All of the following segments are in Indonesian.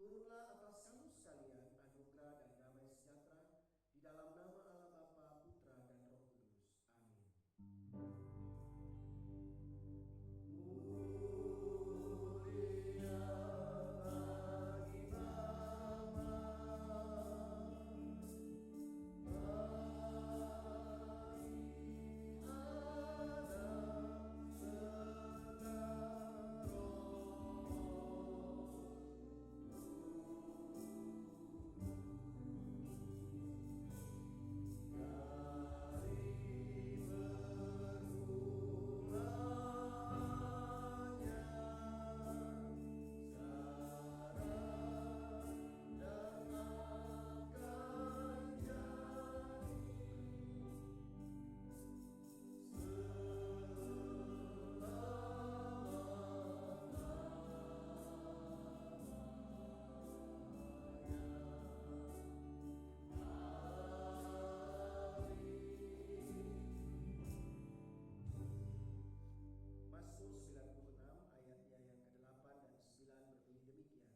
Turunlah atas kamu sekalian anugerah dan damai sejahtera di dalam nama Allah Bapa, Putra dan Roh Kudus. Amin. Mazmur 96 ayatnya yang ke-8 dan 9 berbunyi demikian.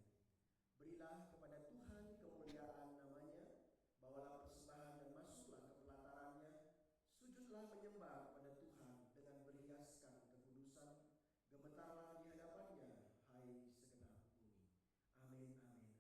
Berilah kepada Tuhan kemuliaan namanya, bawalah persembahan dan masuklah ke pelatarannya, sujudlah menyembah kepada Tuhan dengan berhiaskan kekudusan, gemetarlah di hadapannya, hai segenap bumi. Amin, amin, amin.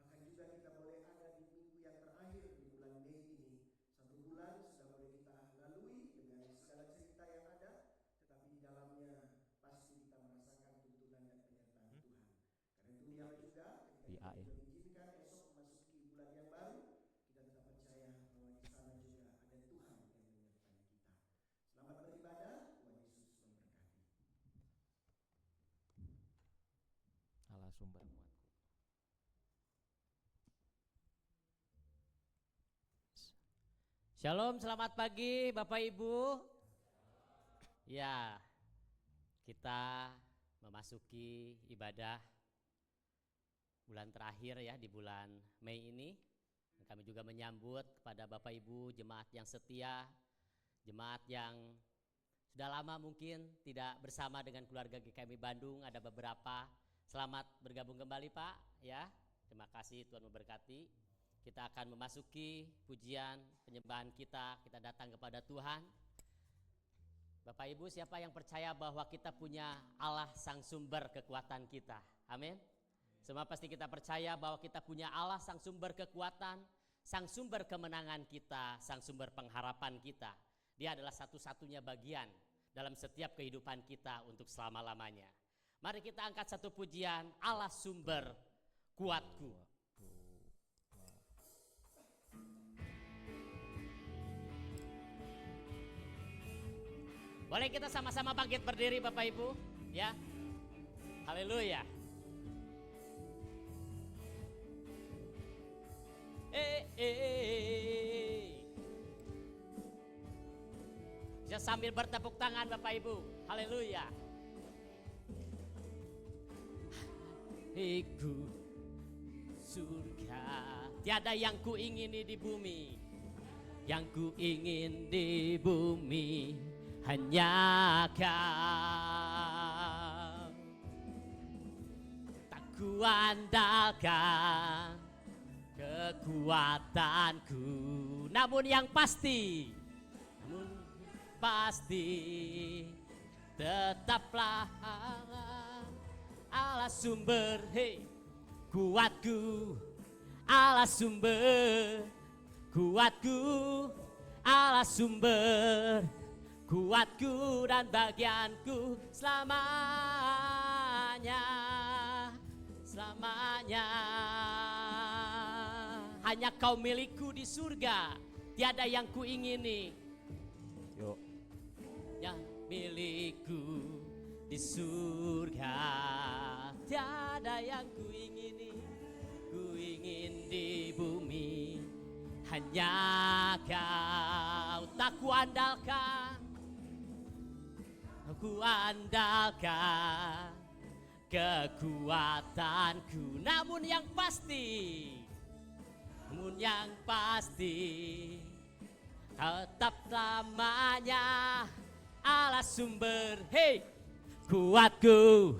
Mengizinkan esok memasuki bulan yang baru, kita tetap percaya bahwa di sana juga ada Tuhan yang menyertai kita. Selamat beribadah, Tuhan Yesus memberkati. Allah sumber muatku. Shalom, selamat pagi Bapak Ibu. Ya, kita memasuki ibadah bulan terakhir ya, di bulan Mei ini. Kami juga menyambut kepada Bapak Ibu jemaat yang setia, jemaat yang sudah lama mungkin tidak bersama dengan keluarga GKMI Bandung. Ada beberapa, selamat bergabung kembali Pak ya. Terima kasih, Tuhan memberkati. Kita akan memasuki pujian penyembahan kita datang kepada Tuhan. Bapak Ibu, siapa yang percaya bahwa kita punya Allah sang sumber kekuatan kita? Amin. Semua pasti kita percaya bahwa kita punya Allah sang sumber kekuatan, sang sumber kemenangan kita, sang sumber pengharapan kita. Dia adalah satu-satunya bagian dalam setiap kehidupan kita untuk selama-lamanya. Mari kita angkat satu pujian, Allah sumber kuatku. Boleh kita sama-sama bangkit berdiri Bapak Ibu, ya. Haleluya. Bisa sambil bertepuk tangan Bapak Ibu. Haleluya. Iku surga, tiada yang ku ingini di bumi. Yang ku ingin di bumi hanya Kau. Tak ku andalkan kekuatanku, namun yang pasti tetaplah Allah sumber kuatku, Allah sumber kuatku, Allah sumber kuatku dan bagianku selamanya, selamanya. Hanya Kau milikku di surga, tiada yang ku ingini. Yuk. milikku di surga. Tiada yang ku ingin di bumi, hanya Kau. Tak ku andalkan kekuatanku, namun yang pasti tetap lamanya Allah sumber, hei, kuatku,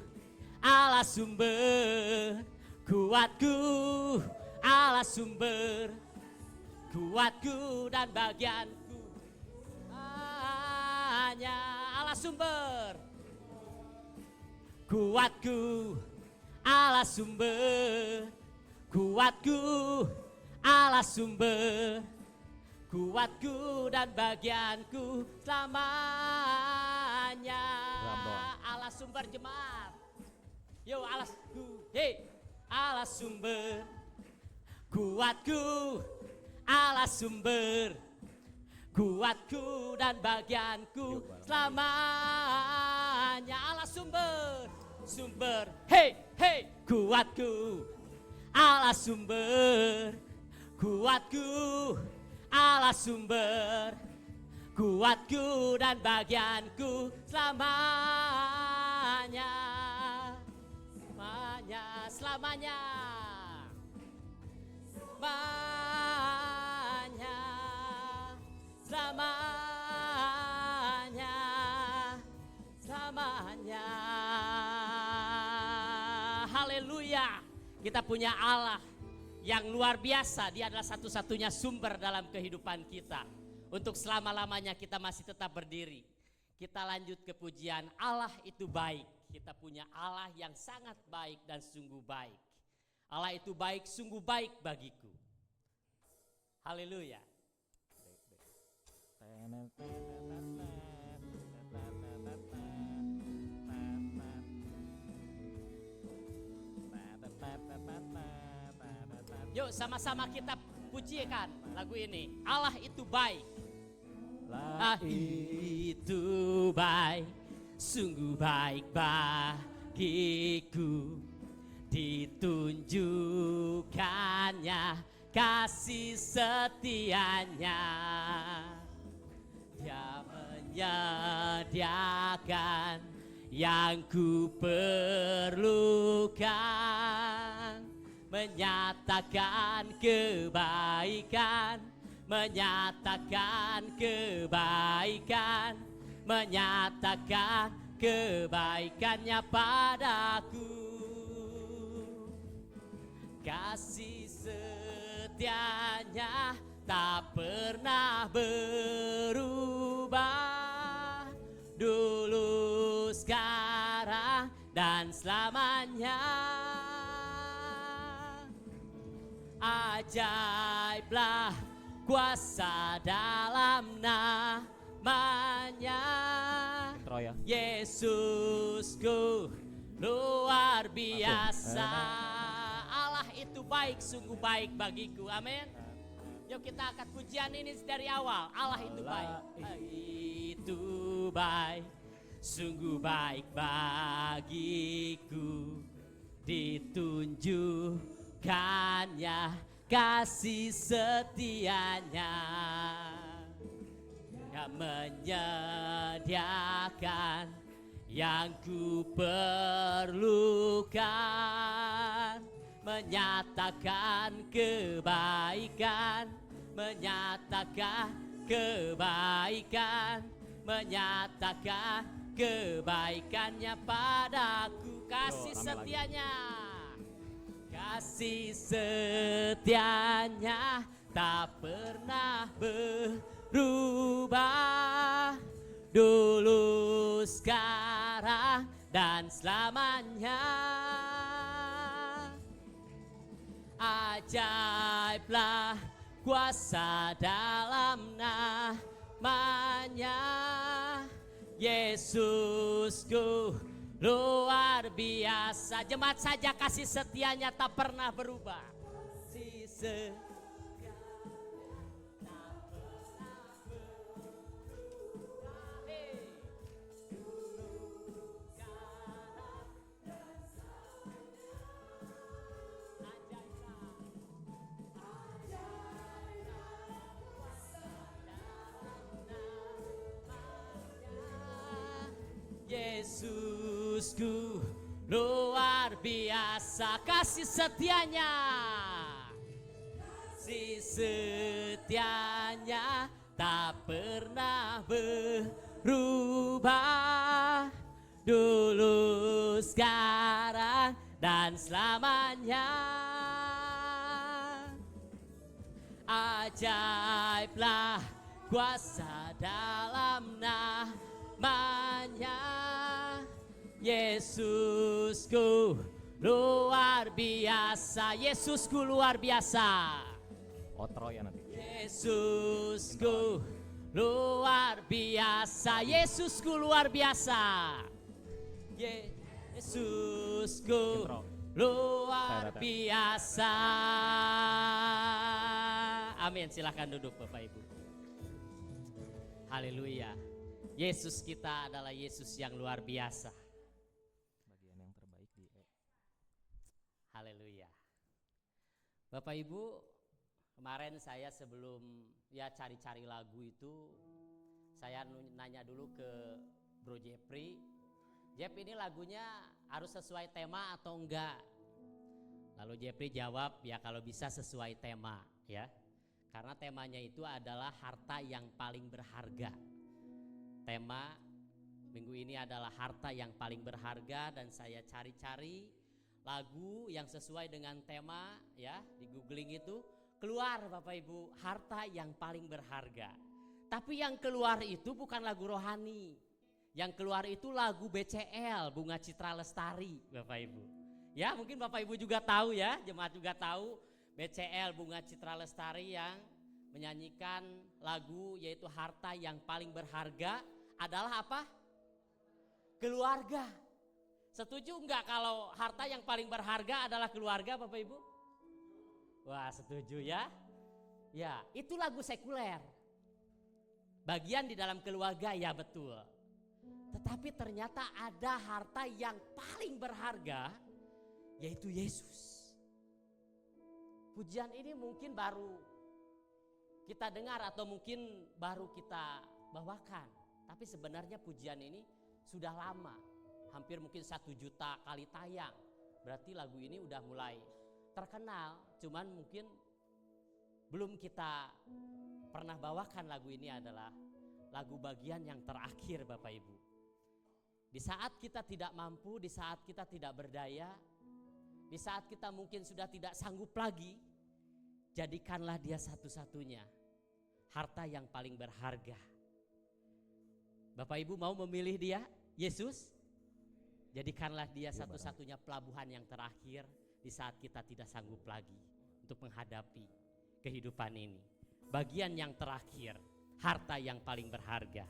Allah sumber, kuatku, Allah sumber, kuatku dan bagianku, hanya Allah sumber, kuatku, Allah sumber, kuatku, Allah sumber, kuatku dan bagianku selamanya. Allah sumber jemaat. Yo Allah, hey, Allah sumber, kuatku, Allah sumber, kuatku dan bagianku selamanya. Allah sumber, hey, hey, kuatku, Allah sumber, kuatku, Allah sumber, kuatku dan bagianku selamanya, selamanya, selamanya, selamanya, selamanya. Haleluya. Kita punya Allah yang luar biasa. Dia adalah satu-satunya sumber dalam kehidupan kita. Untuk selama-lamanya kita masih tetap berdiri. Kita lanjut ke pujian Allah itu baik. Kita punya Allah yang sangat baik dan sungguh baik. Allah itu baik, sungguh baik bagiku. Haleluya. Yuk sama-sama kita pujikan lagu ini. Allah itu baik. Allah itu baik, sungguh baik bagiku. Ditunjukkannya kasih setianya. Dia menyediakan yang ku perlukan, menyatakan kebaikan, menyatakan kebaikan, menyatakan kebaikannya padaku. Kasih setianya tak pernah berubah, dulu, sekarang, dan selamanya. Ajaiblah kuasa dalam namanya, Yesusku luar biasa. Allah itu baik, sungguh baik bagiku. Amin. Yuk kita angkat pujian ini dari awal. Allah itu baik. Itu baik, sungguh baik bagiku. Ditunjukkannya kasih setianya, yang menyediakan yang ku perlukan, menyatakan kebaikan, menyatakan kebaikan, menyatakan kebaikannya padaku. Kasih setianya, kasih setianya tak pernah berubah, dulu, sekarang, dan selamanya. Ajaiblah kuasa dalam namanya, Yesusku luar biasa. Jemaat saja, kasih setianya tak pernah berubah. Kasih setianya tak pernah berubah. Yesusku luar biasa kasih setianya. Kasih setianya tak pernah berubah. Dulu, sekarang, dan selamanya. Ajaiblah kuasa dalam namanya. Yesusku luar biasa. Yesusku luar biasa. Outro ya nanti. Yesusku luar biasa. Yesusku luar biasa. Yesusku Intro. luar biasa. Amin. Silahkan duduk Bapak Ibu. Haleluya. Yesus kita adalah Yesus yang luar biasa. Bagian yang terbaik di Haleluya. Bapak Ibu, kemarin saya sebelum cari-cari lagu itu, saya nanya dulu ke Bro Jeffrey, Jeff, ini lagunya harus sesuai tema atau enggak? Lalu Jeffrey jawab, ya kalau bisa sesuai tema ya. Karena temanya itu adalah harta yang paling berharga. Tema minggu ini adalah harta yang paling berharga, dan saya cari-cari lagu yang sesuai dengan tema ya, di googling itu keluar Bapak Ibu, harta yang paling berharga. Tapi yang keluar itu bukan lagu rohani. Yang keluar itu lagu BCL, Bunga Citra Lestari Bapak Ibu. Ya mungkin Bapak Ibu juga tahu ya, jemaat juga tahu BCL Bunga Citra Lestari yang menyanyikan lagu yaitu harta yang paling berharga adalah apa? Keluarga. Setuju enggak kalau harta yang paling berharga adalah keluarga Bapak Ibu? Wah setuju ya. Ya itu lagu sekuler. Bagian di dalam keluarga ya betul. Tetapi ternyata ada harta yang paling berharga yaitu Yesus. Pujian ini mungkin baru kita dengar atau mungkin baru kita bawakan. Tapi sebenarnya pujian ini sudah lama. Hampir mungkin 1 juta kali tayang. Berarti lagu ini udah mulai terkenal. Cuman mungkin belum kita pernah bawakan lagu ini adalah lagu bagian yang terakhir Bapak Ibu. Di saat kita tidak mampu, di saat kita tidak berdaya, di saat kita mungkin sudah tidak sanggup lagi, jadikanlah dia satu-satunya harta yang paling berharga. Bapak Ibu mau memilih dia, Yesus? Jadikanlah dia satu-satunya pelabuhan yang terakhir di saat kita tidak sanggup lagi untuk menghadapi kehidupan ini. Bagian yang terakhir, harta yang paling berharga.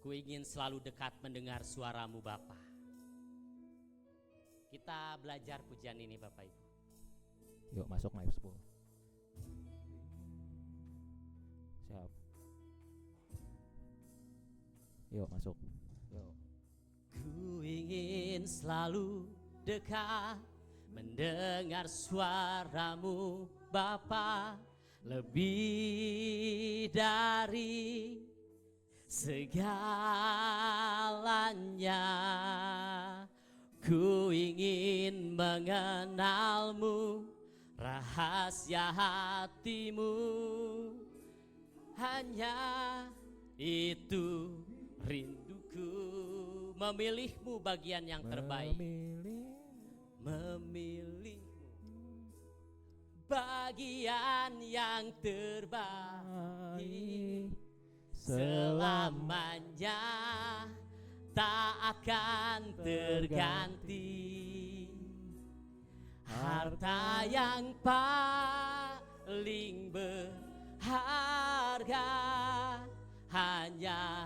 Ku ingin selalu dekat mendengar suaramu Bapa. Kita belajar pujian ini Bapak Ibu. Yuk masuk mic 10. Siap. Yuk masuk. Yuk. Ku ingin selalu dekat mendengar suaramu Bapa, lebih dari segalanya. Ku ingin mengenalmu, rahasia hatimu. Hanya itu rinduku, memilihmu bagian yang terbaik. Memilihmu bagian yang terbaik. Selamanya tak akan terganti. Harta yang paling berharga hanya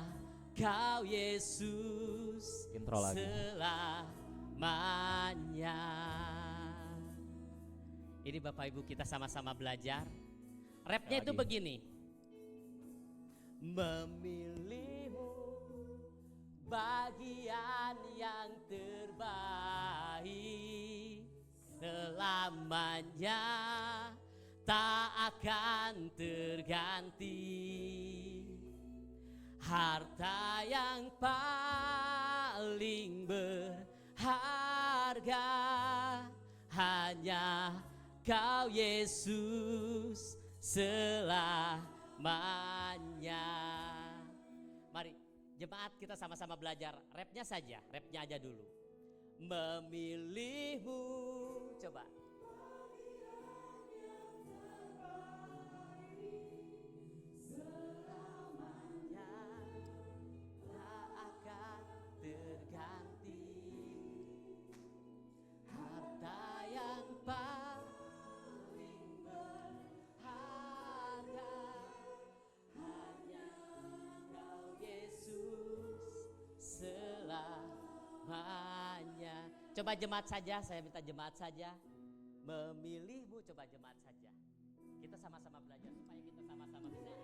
Kau Yesus. Intro lagi. Selamanya. Ini Bapak Ibu kita sama-sama belajar. Rapnya itu begini. Memilihmu bagian yang terbaik, selamanya tak akan terganti. harta yang paling berharga hanya Kau Yesus selamanya. Mari jemaat kita sama-sama belajar rapnya saja, rapnya aja dulu. Memilihmu, coba. Selamanya tak akan terganti. Harta yang paling berharga hanya Kau Yesus selamanya. Coba jemaat saja, saya minta jemaat saja. Memilihmu, coba jemaat saja. Kita sama-sama belajar supaya kita sama-sama bisa.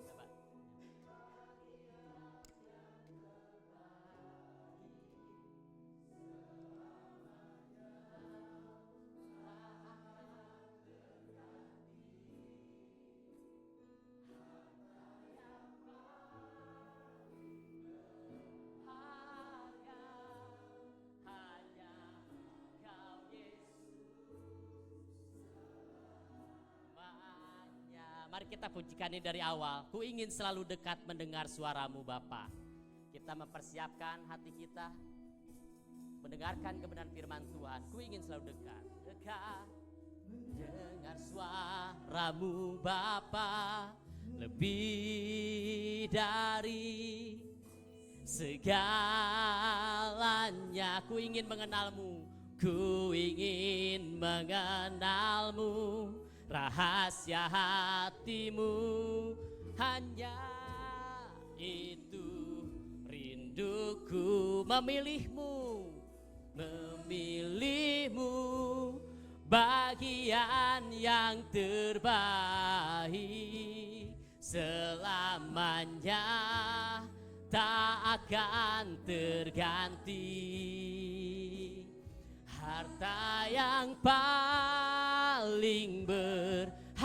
Coba. Mari kita pujikan ini dari awal. Ku ingin selalu dekat mendengar suaramu Bapa. Kita mempersiapkan hati kita mendengarkan kebenaran firman Tuhan. Ku ingin selalu dekat mendengar suaramu Bapa, lebih dari segalanya. Ku ingin mengenalmu, ku ingin mengenalmu. Rahasia hatimu hanya itu rinduku. Memilihmu, memilihmu, bagian yang terbaik. Selamanya tak akan terganti. Harta yang paling berharga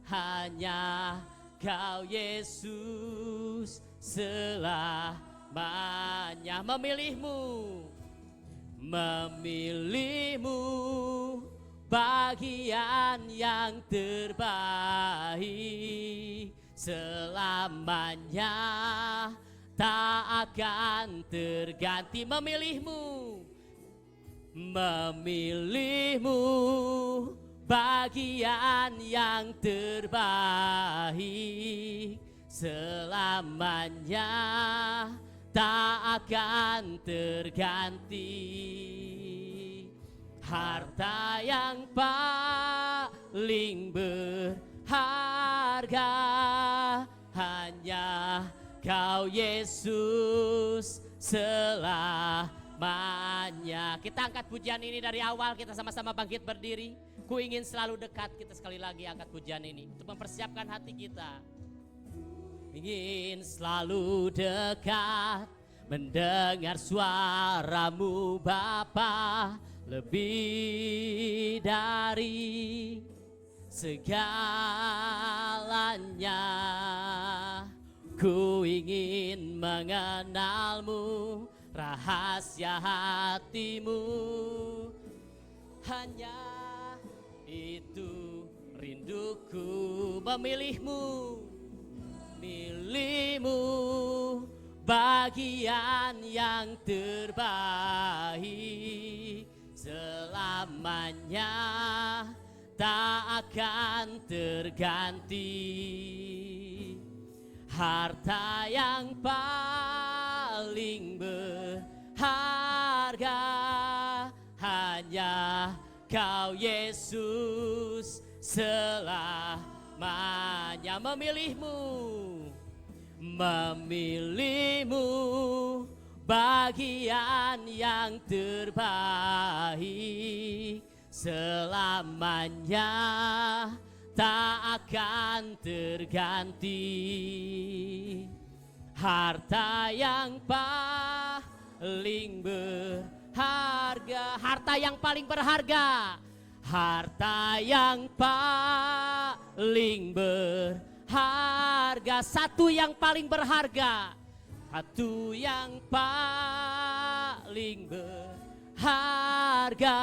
hanya Kau Yesus selamanya. Memilihmu, memilihmu, bagian yang terbaik. Selamanya tak akan terganti. Memilihmu, memilihmu, bagian yang terbaik. Selamanya tak akan terganti. Harta yang paling berharga hanya Kau Yesus selamanya. Kita angkat pujian ini dari awal, kita sama-sama bangkit berdiri. Ku ingin selalu dekat, kita sekali lagi angkat pujian ini untuk mempersiapkan hati kita. Ingin selalu dekat mendengar suaramu Bapa, lebih dari segalanya. Ku ingin mengenalmu, rahasia hatimu hanya itu rinduku. Memilihmu, milihmu, bagian yang terbaik. Selamanya tak akan terganti. Harta yang paling berharga hanya Kau Yesus selamanya. Memilihmu, memilihmu, bagian yang terbaik. Selamanya tak akan terganti. Harta yang paling berharga, harta yang paling berharga, harta yang paling berharga berharga, satu yang paling berharga, satu yang paling berharga,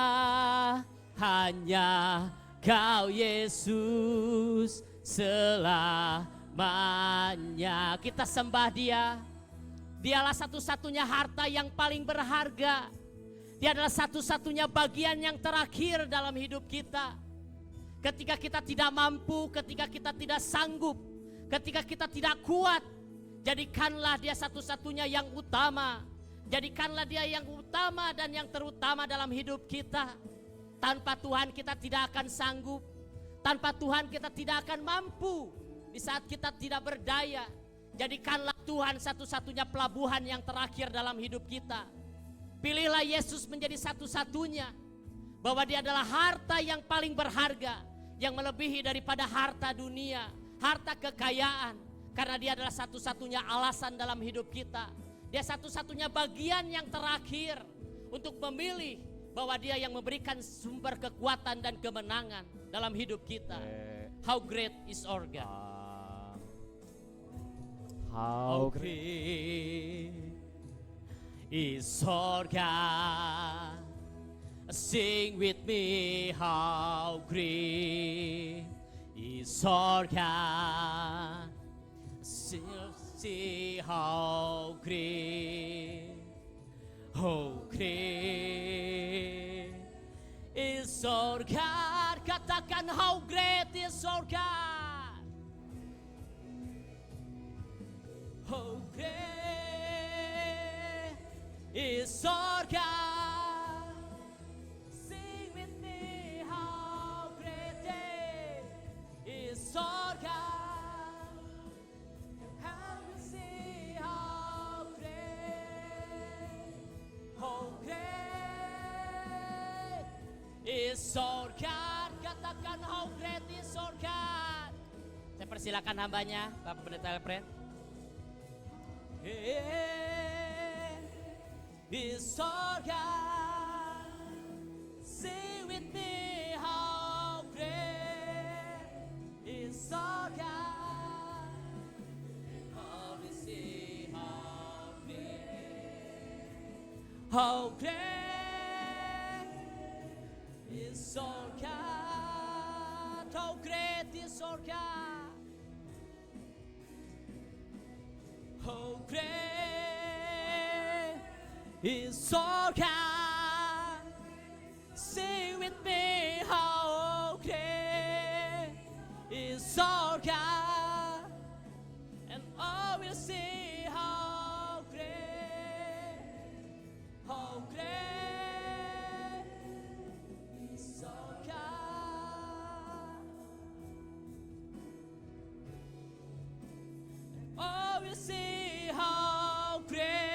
hanya Kau Yesus selamanya. Kita sembah Dia. Dialah satu-satunya harta yang paling berharga. Dia adalah satu-satunya bagian yang terakhir dalam hidup kita. Ketika kita tidak mampu, ketika kita tidak sanggup, ketika kita tidak kuat, jadikanlah Dia satu-satunya yang utama. Jadikanlah Dia yang utama dan yang terutama dalam hidup kita. Tanpa Tuhan kita tidak akan sanggup. Tanpa Tuhan kita tidak akan mampu. Di saat kita tidak berdaya, jadikanlah Tuhan satu-satunya pelabuhan yang terakhir dalam hidup kita. Pilihlah Yesus menjadi satu-satunya. Bahwa Dia adalah harta yang paling berharga, yang melebihi daripada harta dunia, harta kekayaan. Karena Dia adalah satu-satunya alasan dalam hidup kita. Dia satu-satunya bagian yang terakhir untuk memilih bahwa Dia yang memberikan sumber kekuatan dan kemenangan dalam hidup kita. How great is our God. How great great is our God. Sing with me, how great is our God. See how great, how great is our God. Katakan how great is our God. How great is our God. Sing with me, how great is our God. Have you seen how great is our God. Katakan how great is our God. Saya persilakan hambanya, Bapak Pendeta Alfred. Is our God. Sing with me, how great is our God. How we see how great is our God. How great is our God. How great is our God. Sing with me, how great is our God. And all will see how great is our God. Oh, we see how great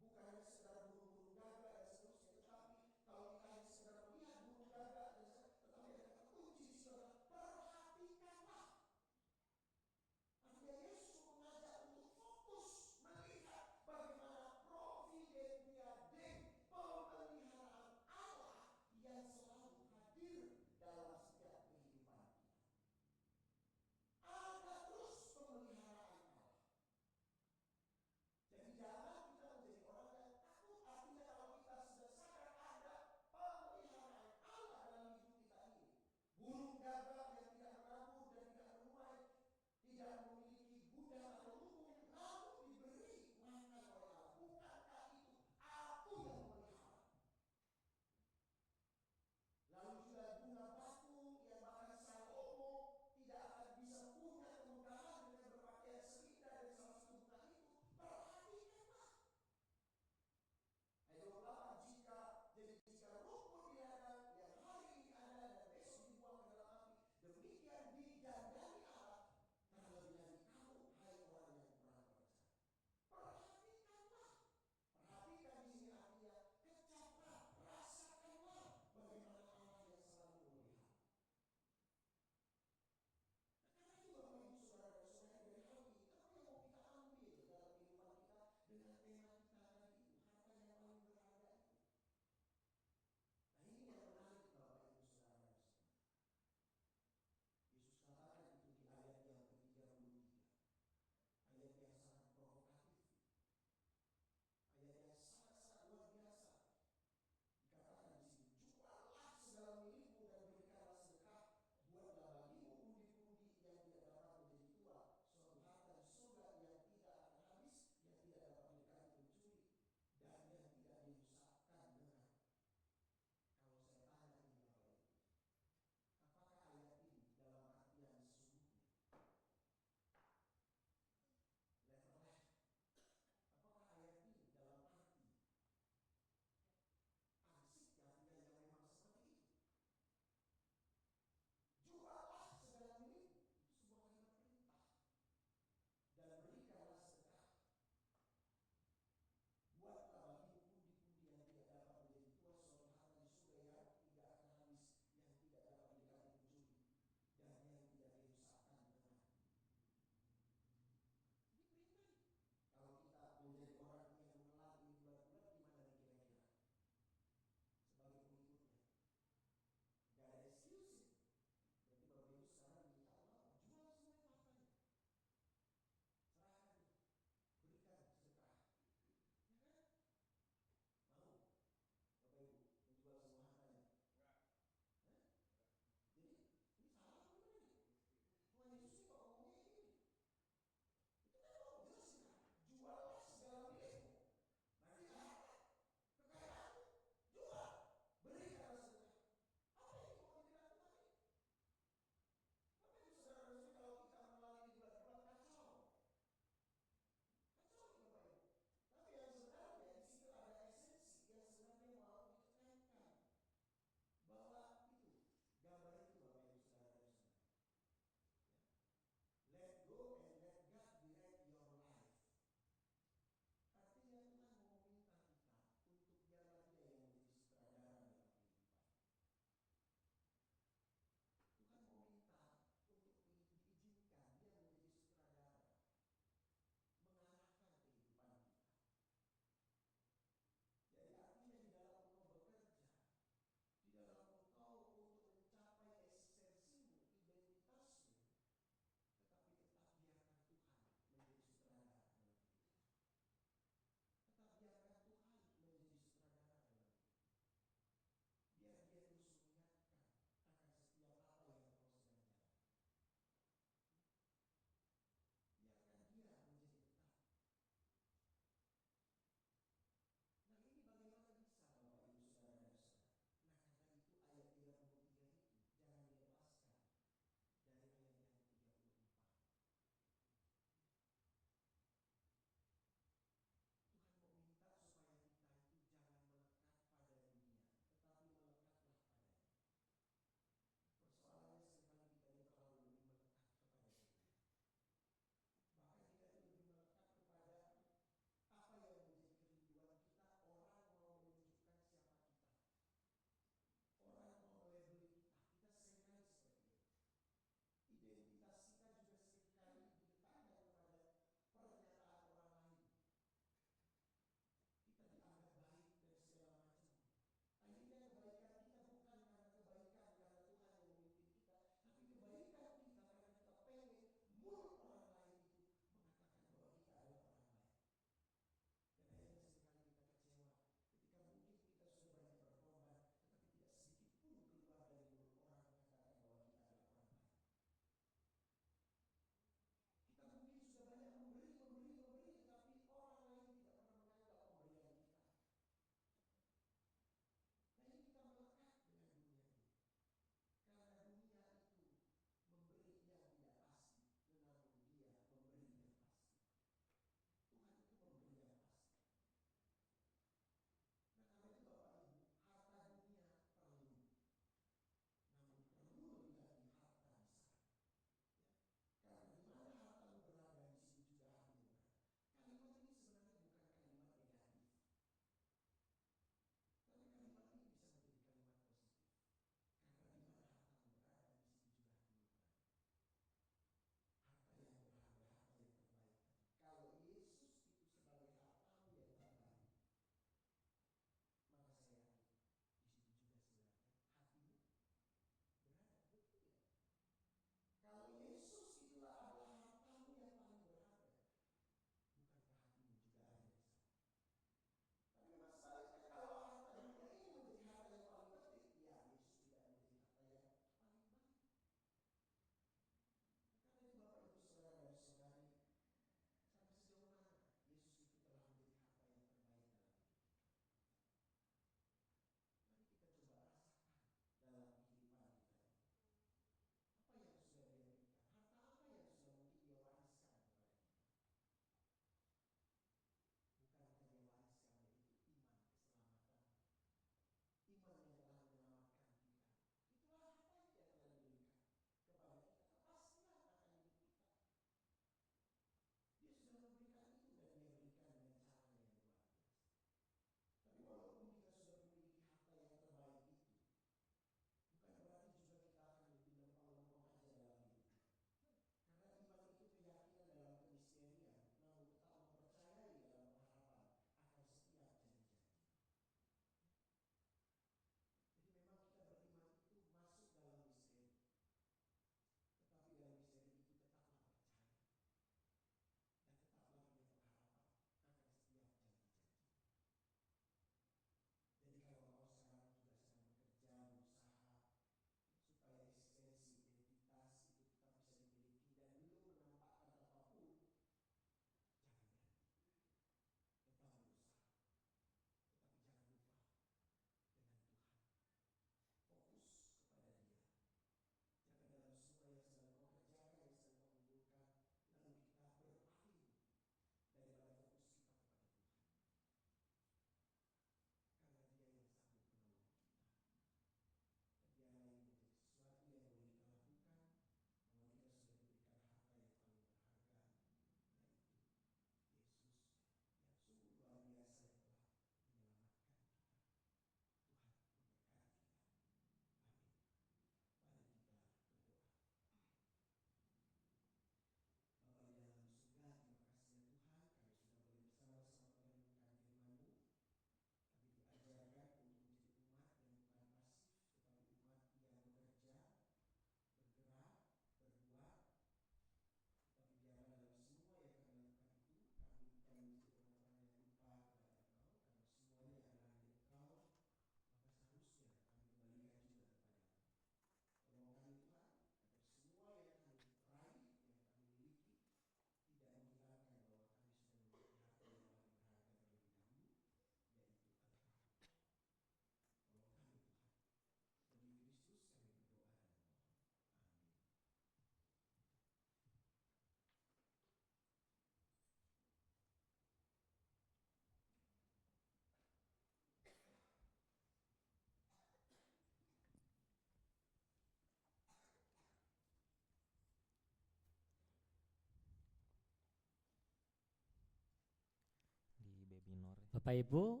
Bapak Ibu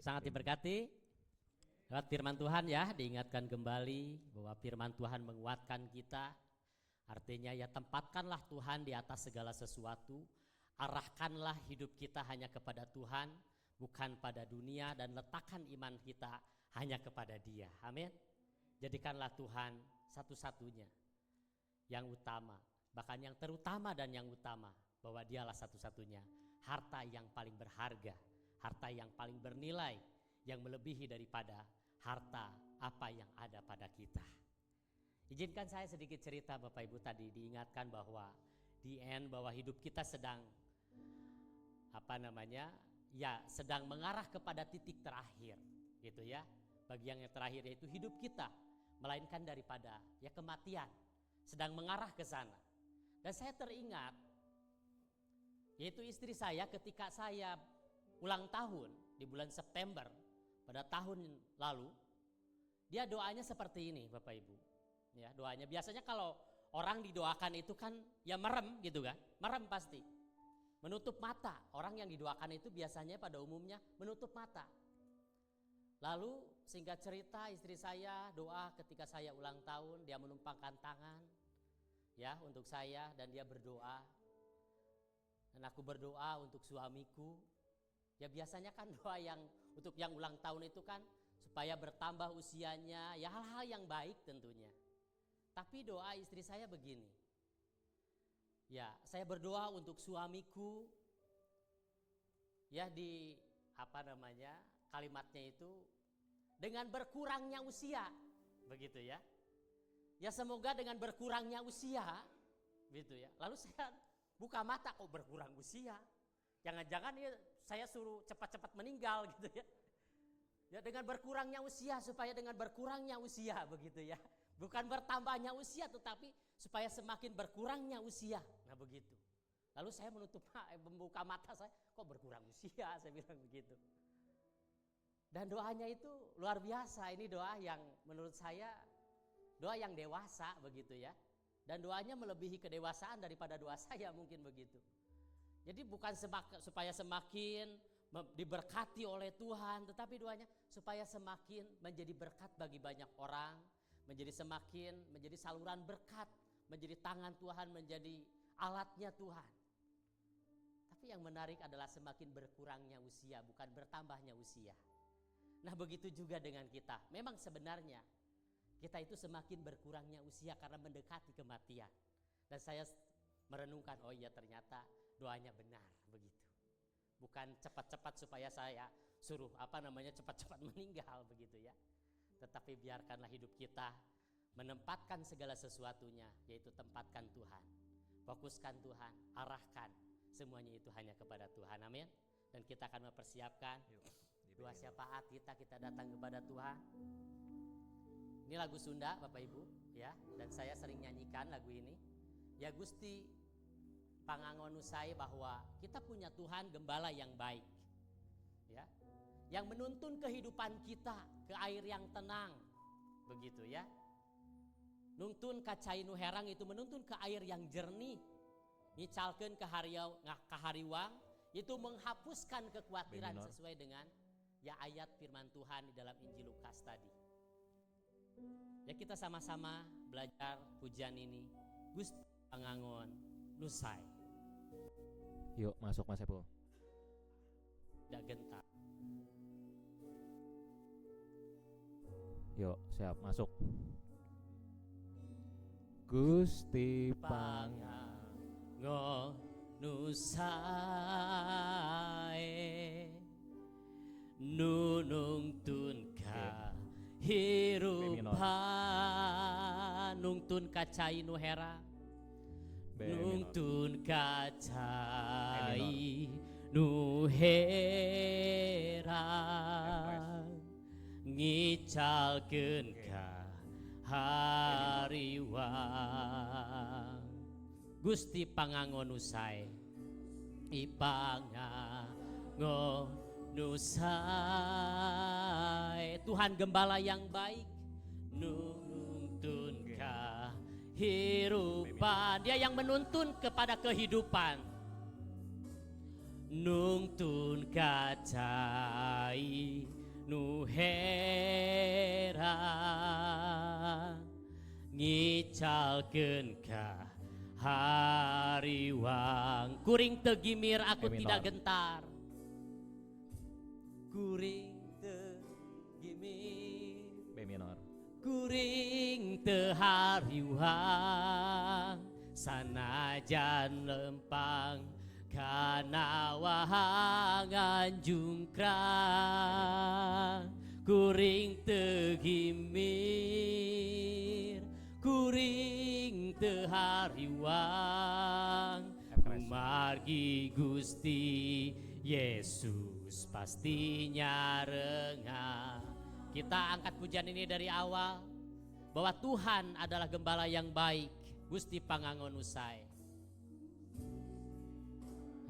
sangat diberkati lewat firman Tuhan ya, diingatkan kembali bahwa firman Tuhan menguatkan kita. Artinya ya tempatkanlah Tuhan di atas segala sesuatu, arahkanlah hidup kita hanya kepada Tuhan, bukan pada dunia, dan letakkan iman kita hanya kepada Dia. Amin. Jadikanlah Tuhan satu-satunya, yang utama, bahkan yang terutama dan yang utama, bahwa Dialah satu-satunya harta yang paling berharga, harta yang paling bernilai, yang melebihi daripada harta apa yang ada pada kita. Izinkan saya sedikit cerita Bapak Ibu. Tadi diingatkan bahwa bahwa hidup kita sedang sedang mengarah kepada titik terakhir gitu ya. Bagi yang terakhir yaitu hidup kita, melainkan daripada ya kematian, sedang mengarah ke sana. Dan saya teringat yaitu istri saya ketika saya ulang tahun di bulan September pada tahun lalu, dia doanya seperti ini Bapak Ibu. Ya, doanya biasanya kalau orang didoakan itu kan ya merem gitu kan, merem pasti. Menutup mata, orang yang didoakan itu biasanya pada umumnya menutup mata. Lalu singkat cerita istri saya doa ketika saya ulang tahun, dia menumpangkan tangan ya untuk saya dan dia berdoa. Dan aku berdoa untuk suamiku. Ya biasanya kan doa yang untuk yang ulang tahun itu kan supaya bertambah usianya, ya hal-hal yang baik tentunya. Tapi doa istri saya begini. Ya, saya berdoa untuk suamiku. Ya kalimatnya itu dengan berkurangnya usia, begitu ya. Ya semoga dengan berkurangnya usia, gitu ya. Lalu saya buka mata, kok berkurang usia? Jangan-jangan ya saya suruh cepat-cepat meninggal gitu ya. Ya dengan berkurangnya usia, supaya dengan berkurangnya usia begitu ya. Bukan bertambahnya usia tetapi supaya semakin berkurangnya usia. Nah begitu. Lalu saya membuka mata saya, kok berkurang usia? Saya bilang begitu. Dan doanya itu luar biasa. Ini doa yang menurut saya doa yang dewasa begitu ya. Dan doanya melebihi kedewasaan daripada doa saya mungkin begitu. Jadi bukan supaya semakin diberkati oleh Tuhan, tetapi doanya supaya semakin menjadi berkat bagi banyak orang, menjadi saluran berkat, menjadi tangan Tuhan, menjadi alatnya Tuhan. Tapi yang menarik adalah semakin berkurangnya usia, bukan bertambahnya usia. Nah begitu juga dengan kita. Memang sebenarnya kita itu semakin berkurangnya usia karena mendekati kematian. Dan saya merenungkan, oh iya ternyata doanya benar begitu. Bukan cepat-cepat supaya saya suruh cepat-cepat meninggal begitu ya. Tetapi biarkanlah hidup kita menempatkan segala sesuatunya, yaitu tempatkan Tuhan, fokuskan Tuhan, arahkan semuanya itu hanya kepada Tuhan. Amin. Dan kita akan mempersiapkan doa syafaat kita datang kepada Tuhan. Ini lagu Sunda Bapak Ibu ya, dan saya sering nyanyikan lagu ini. Ya Gusti pangangonusai, bahwa kita punya Tuhan gembala yang baik ya, yang menuntun kehidupan kita ke air yang tenang begitu ya. Nuntun kacai nu herang itu menuntun ke air yang jernih, ngicalkeun kahariwang itu menghapuskan kekhawatiran sesuai dengan ya ayat firman Tuhan di dalam Injil Lukas tadi. Ya kita sama-sama belajar pujian ini, Gusti pangangon nusai. Yuk masuk Mas Epo. Dak gentar. Yuk siap masuk. Gusti pangangon nusai, nunungtun ka hirupan, nungtun kacai nu herang, nungtun kacai nu herang, ngicalkeun ka hariwang. Gusti pangangon usai, ipangangon usai, Tuhan gembala yang baik, nuntun kehidupan. Dia yang menuntun kepada kehidupan. nungtun kacai nu heran ngicalkeun ka hariwang kuring teu gimir aku E minor. tidak gentar kuring teu gimir B minor. kuring teu hariwang sanajan lempang kana wahangan jungkrang kuring teu gimir kuring teu hariwang F keras. margi Gusti Yesus pasti nyarenga. Kita angkat pujian ini dari awal bahwa Tuhan adalah gembala yang baik, Gusti pangangon usai.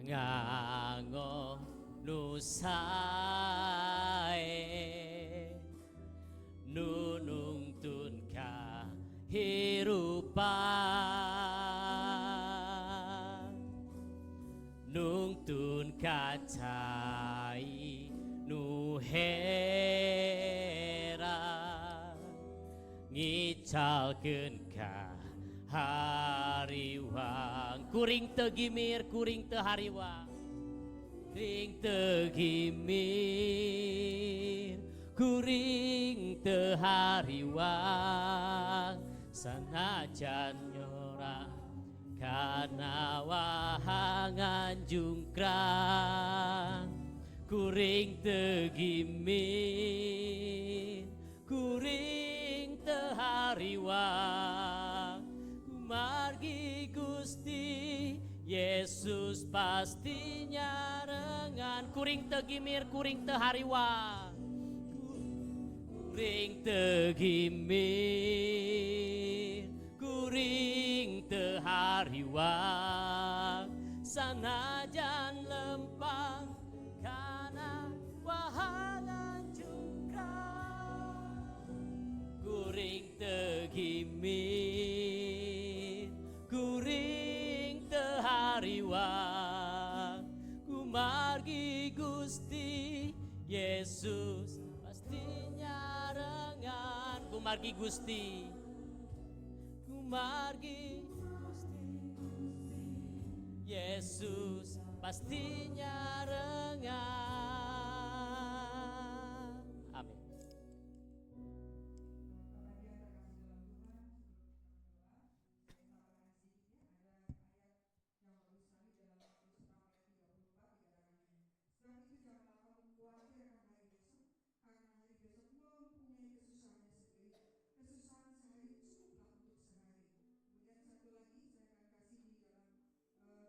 Ngangon usai nunungtun kahirupan nungtun kacai nu heran ngicalkeun ka hariwang kuring teu gimir kuring teu hariwang kuring teu gimir kuring teu hariwang sanajan nyorang kana wahangan jungkrang kuring teu gimir kuring teu hariwang margi Gusti Yesus pasti nyarengan kuring teu gimir kuring teu hariwang kuring teu gimir kuring teu hariwang sanajan lempang kana wahangan jungkrang kuring teu gimir kuring teu hariwang kumargi Gusti Yesus pasti nyarengan kumargi Gusti kumargi Gusti Yesus pasti nyarengan. Amin. Sebab itu janganlah kamu khawatir akan hari besok, karena hari besok mempunyai kesusahannya sendiri. Kesusahan sehari cukuplah untuk sehari. Kemudian satu lagi saya akan kasih di dalam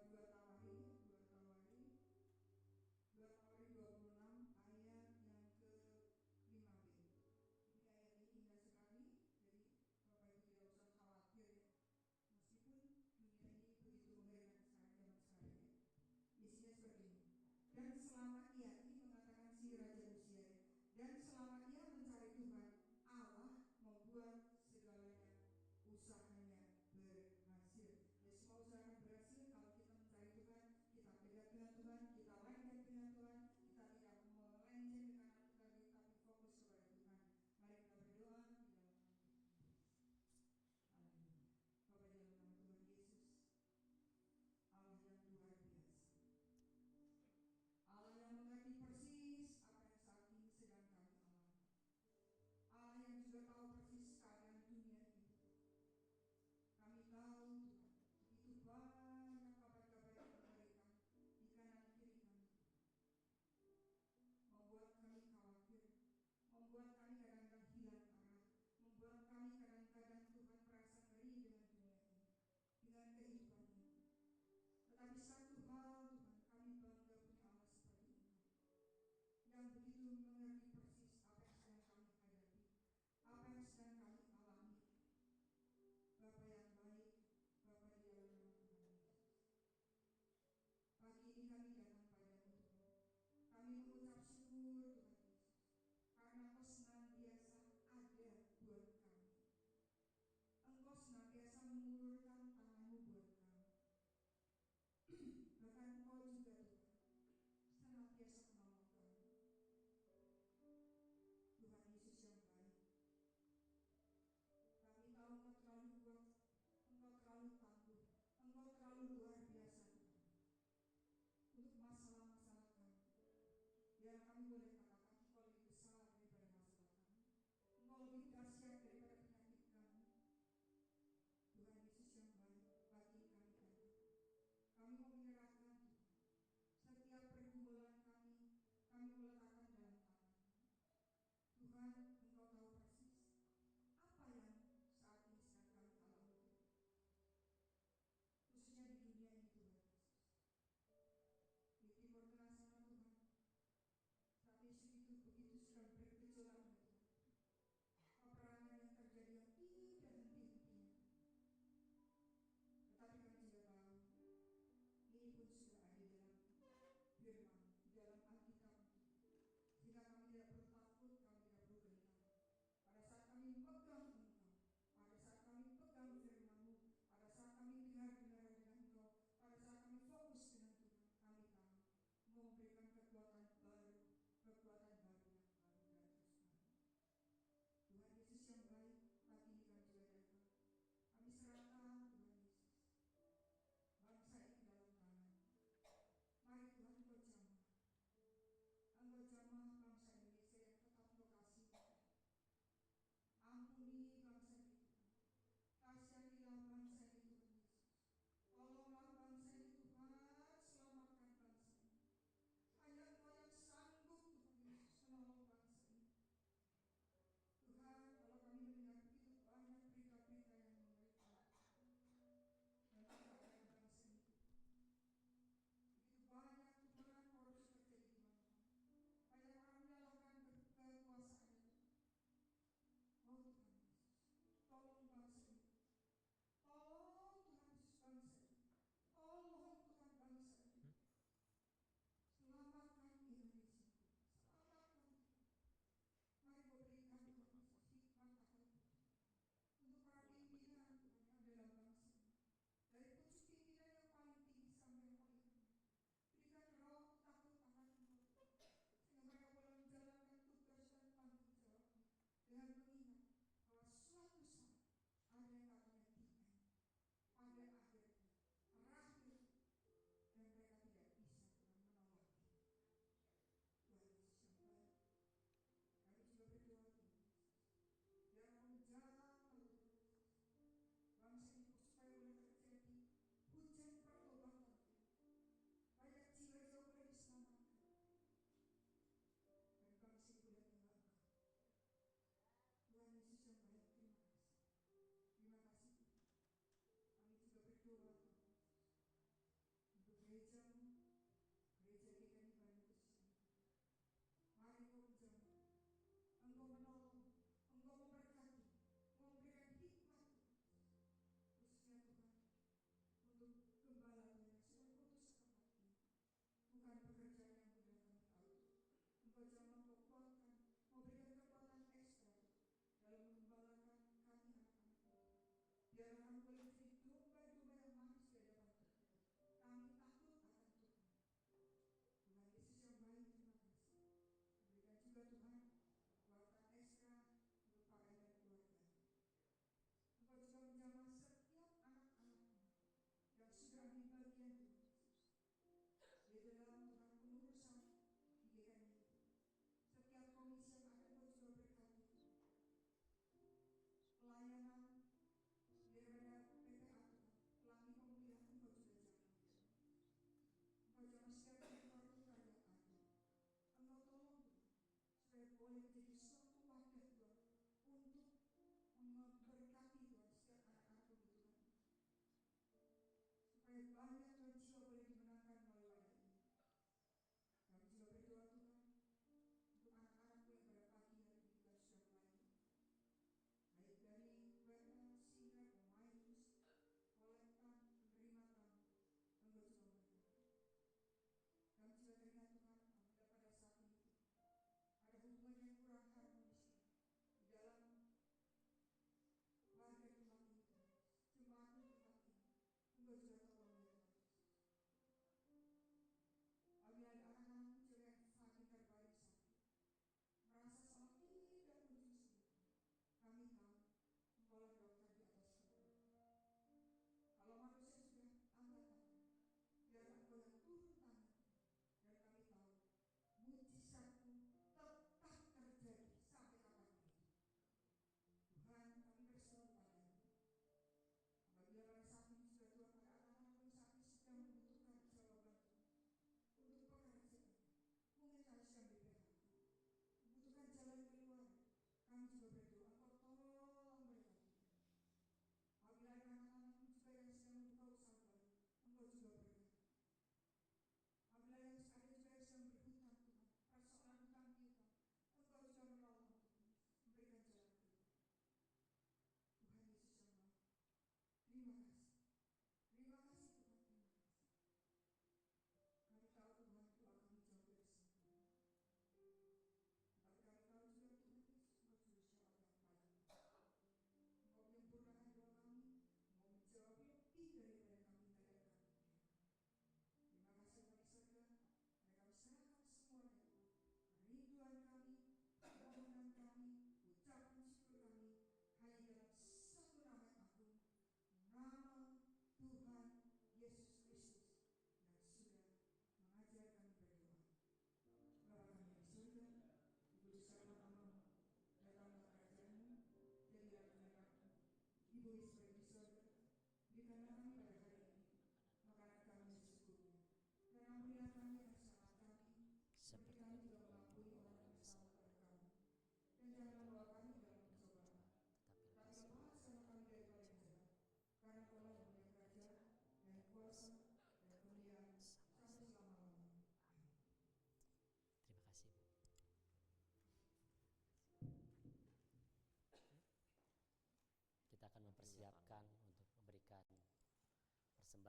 2 Tawari 20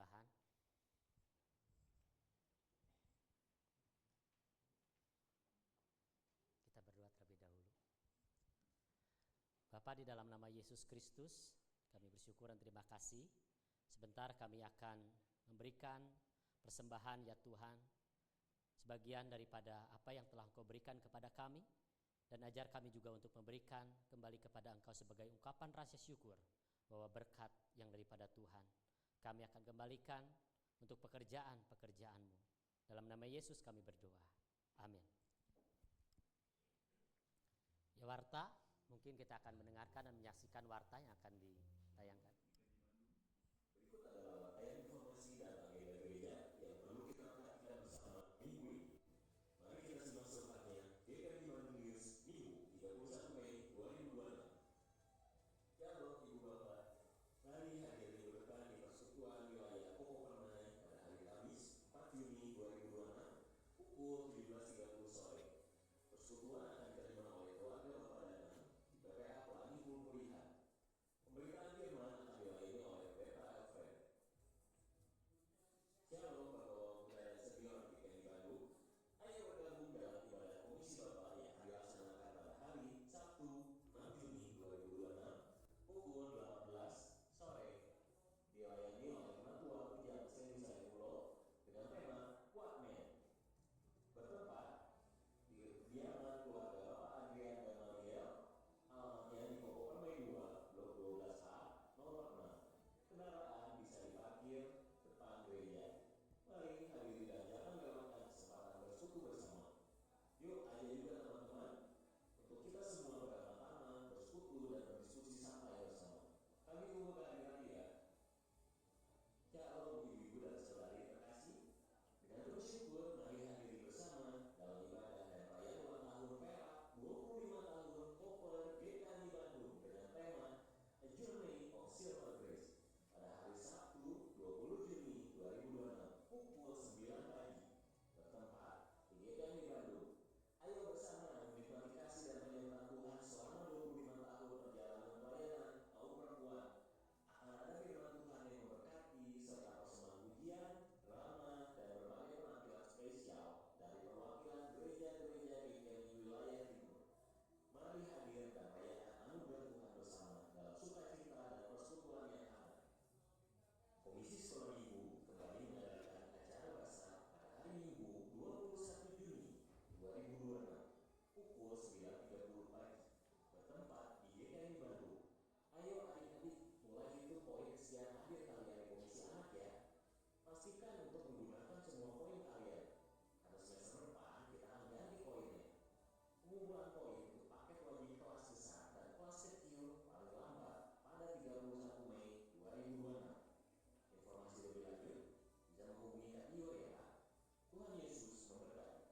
persembahan. Kita berdoa terlebih dahulu. Bapa, di dalam nama Yesus Kristus, kami bersyukur dan terima kasih. Sebentar kami akan memberikan persembahan ya Tuhan, sebagian daripada apa yang telah Engkau berikan kepada kami, dan ajar kami juga untuk memberikan kembali kepada Engkau sebagai ungkapan rasa syukur bahwa berkat yang daripada Tuhan kami akan kembalikan untuk pekerjaan-pekerjaan-Mu. Dalam nama Yesus kami berdoa. Amin. Ya warta, mungkin kita akan mendengarkan dan menyaksikan warta yang akan ditayangkan. Berikut adalah rangkaian informasi dan agenda gereja yang perlu kita perhatikan bersama minggu ini. Mari kita simak selengkapnya GKI Bandung News Minggu 31 Mei 2026. Shalom Ibu Bapak, mari hadiri berdepan di persekutuan wilayah Pokok Permai pada hari Kamis 4 Juni 2026 pukul 17.30 sore. Persekutuan akan diterima oleh keluarga Bapak Danang di PPA Pelangi Pemulihan. Pemberitaan firman akan dilayani oleh Pendeta Alfred. Shalom Bapak-Bapak Muda dan Senior GKI Bandung. Ayo bergabung dalam ibadah komisi Bapak yang dilaksanakan pada hari Sabtu 6 Juni 2026 pukul 18 sore. Dilayani oleh Ketua Pujian Seni Saifullah dengan tema Kuat Men. Bertempat di kediaman keluarga Bapak Adrian dan Mariel, alamatnya di Pokok Permai 2, Blok 12A, nomor 6. Kendaraan bisa diparkir depan gereja. Mari hadiri dan jangan lewatkan kesempatan bersekutu bersama. Yuk ayo juga teman-teman, untuk kita semua bersama-sama bersekutu dan berdiskusi santai bersama. Kami tunggu kehadiran ya. Shalom ibu-ibu dan saudari terkasih. Dengan bersyukur mari hadiri bersama dalam ibadah dan perayaan ulang tahun perak 25 tahun Koper GKI Bandung dengan tema A Journey of Silver Grace pada hari Sabtu 20 Juni 2026 pukul 9 pagi bertempat di GKI Bandung. Ayo bersama menikmati kasih dan penyertaan Tuhan selama 25 tahun perjalanan pelayanan kaum perempuan. Akan ada firman Tuhan yang memberkati serta persembahan pujian, drama, dan berbagai penampilan spesial dari perwakilan gereja-gereja GKI wilayah timur. Mari hadir dan rayakan anugerah Tuhan bersama dalam sukacita dan persekutuan yang hangat. Komisi Sekolah Minggu kembali mengadakan acara basah pada hari Minggu 21 Juni 2026 pukul 9.30 pagi bertempat di GKI Bandung. Ayo adik-adik mulai hitung poin kesediaan hadir kalian di komisi anak ya. Pastikan untuk menggunakan semua poin kalian, karena semester depan kita akan ganti poinnya. Pengumpulan poin untuk paket wajib kelas besar dan kelas kecil paling lambat pada 31 Mei 2026. Informasi lebih lanjut bisa menghubungi Kak Dio ya. Tuhan Yesus memberkati.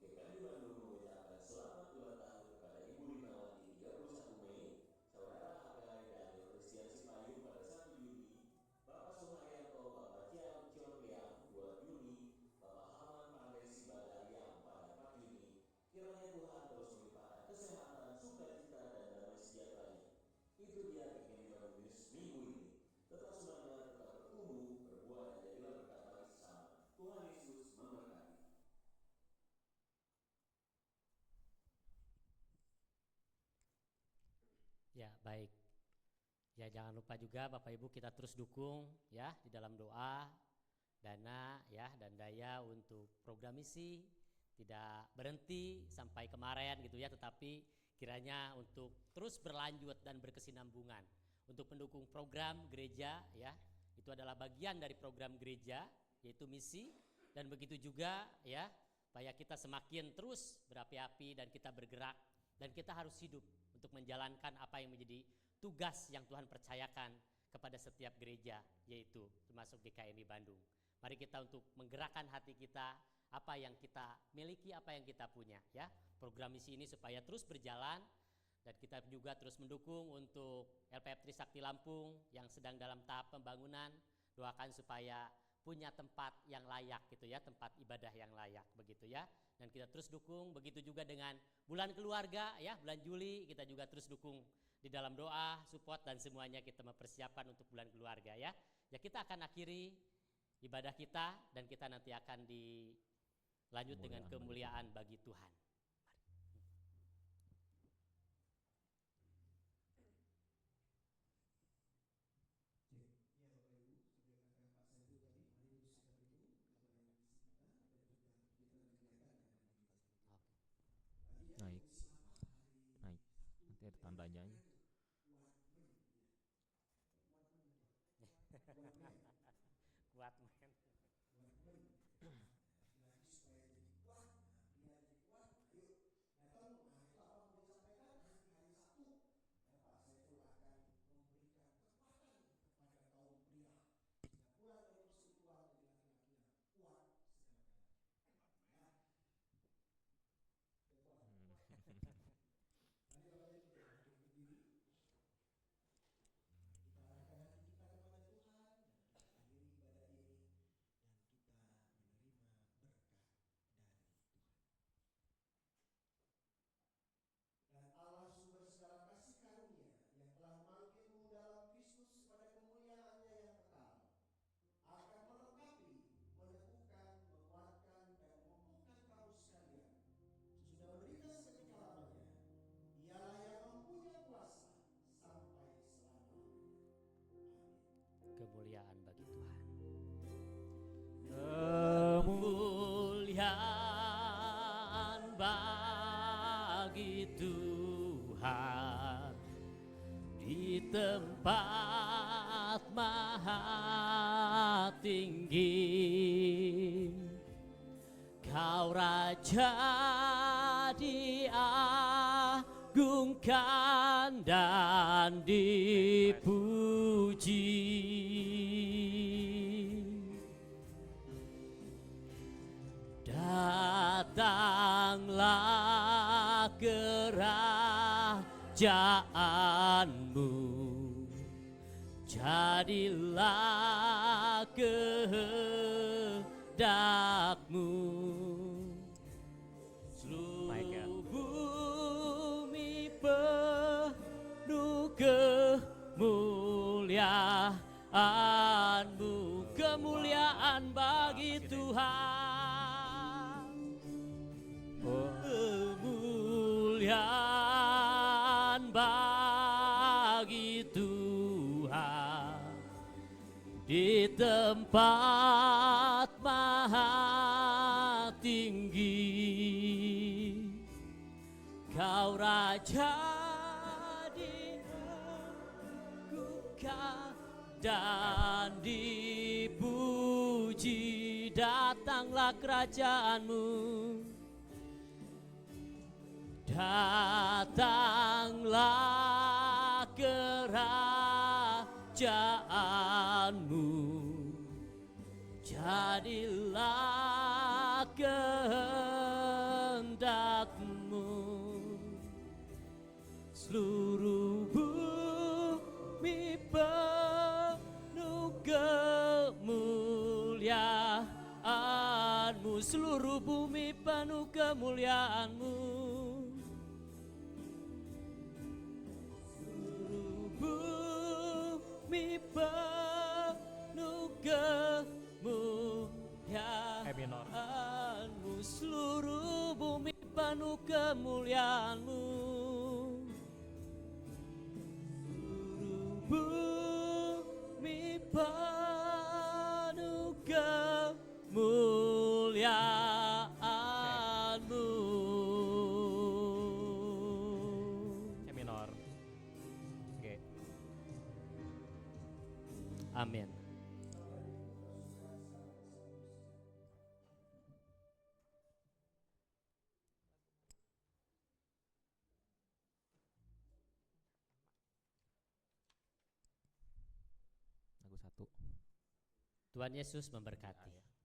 GKI Bandung mengucapkan selamat ulang tahun kepada Ibu Limawati 31 Mei, Saudara Hagai Daniel Christian Sipayung pada 1 Juni, Bapak Suharyanto Bapak Cian Liang 2 Juni, Bapak Haman Pandai Sibadariang pada 4 Juni. Kiranya Tuhan terus melimpahkan kesehatan, sukacita, dan damai sejahteranya. Itu dia GKI Bandung News minggu ini. Tetap semangat, tetap bertumbuh, berbuah, dan jadilah berkat bagi sesama. Tuhan Yesus memberkati. Ya, baik. Ya, jangan lupa juga Bapak Ibu kita terus dukung ya di dalam doa, dana ya dan daya untuk program misi tidak berhenti sampai kemarin gitu ya, tetapi kiranya untuk terus berlanjut dan berkesinambungan untuk mendukung program gereja ya. Itu adalah bagian dari program gereja yaitu misi, dan begitu juga ya supaya kita semakin terus berapi-api dan kita bergerak dan kita harus hidup untuk menjalankan apa yang menjadi tugas yang Tuhan percayakan kepada setiap gereja, yaitu termasuk GKMI Bandung. Mari kita untuk menggerakkan hati kita, apa yang kita miliki, apa yang kita punya ya. Program misi ini supaya terus berjalan, dan kita juga terus mendukung untuk LPF Trisakti Lampung yang sedang dalam tahap pembangunan. Doakan supaya punya tempat yang layak gitu ya, tempat ibadah yang layak begitu ya. Dan kita terus dukung, begitu juga dengan bulan keluarga ya, bulan Juli kita juga terus dukung di dalam doa, support dan semuanya kita mempersiapkan untuk bulan keluarga ya. Ya kita akan akhiri ibadah kita dan kita nanti akan dilanjut dengan kemuliaan bagi Tuhan. Naik. Naik. Nanti ada tandanya. Kuat men. Dan Allah sumber segala kasih karunia yang telah memanggilmu dalam Kristus kepada kemuliaan-Nya yang kekal, akan melengkapi, meneguhkan, menguatkan, dan mengukuhkan kamu sekalian. Sesudah menderita seketika lamanya, Dialah yang mempunyai kuasa sampai selama-lamanya. Amin. Kemuliaan bagi Tuhan. Kemuliaan Kemuliaan bagi Tuhan di tempat maha tinggi. Kau Raja diagungkan dan dipuji. Datanglah kerajaanmu, jadilah kehendakmu. Seluruh bumi penuh kemuliaan-Mu, kemuliaan bagi Tuhan. Kemuliaan bagi Tuhan di tempat maha tinggi. Kau Raja diagungkan dan dipuji. Datanglah kerajaan-Mu, datanglah kerajaan-Mu, jadilah kehendak-Mu. Seluruh bumi penuh kemuliaan-Mu, seluruh bumi penuh kemuliaan-Mu. Bumi penuh kemuliaan-Mu, seluruh bumi penuh kemuliaan-Mu. Seluruh bumi penuh kemuliaan-Mu. C minor. Oke. Amin. Lagu 1. Tuhan Yesus memberkati.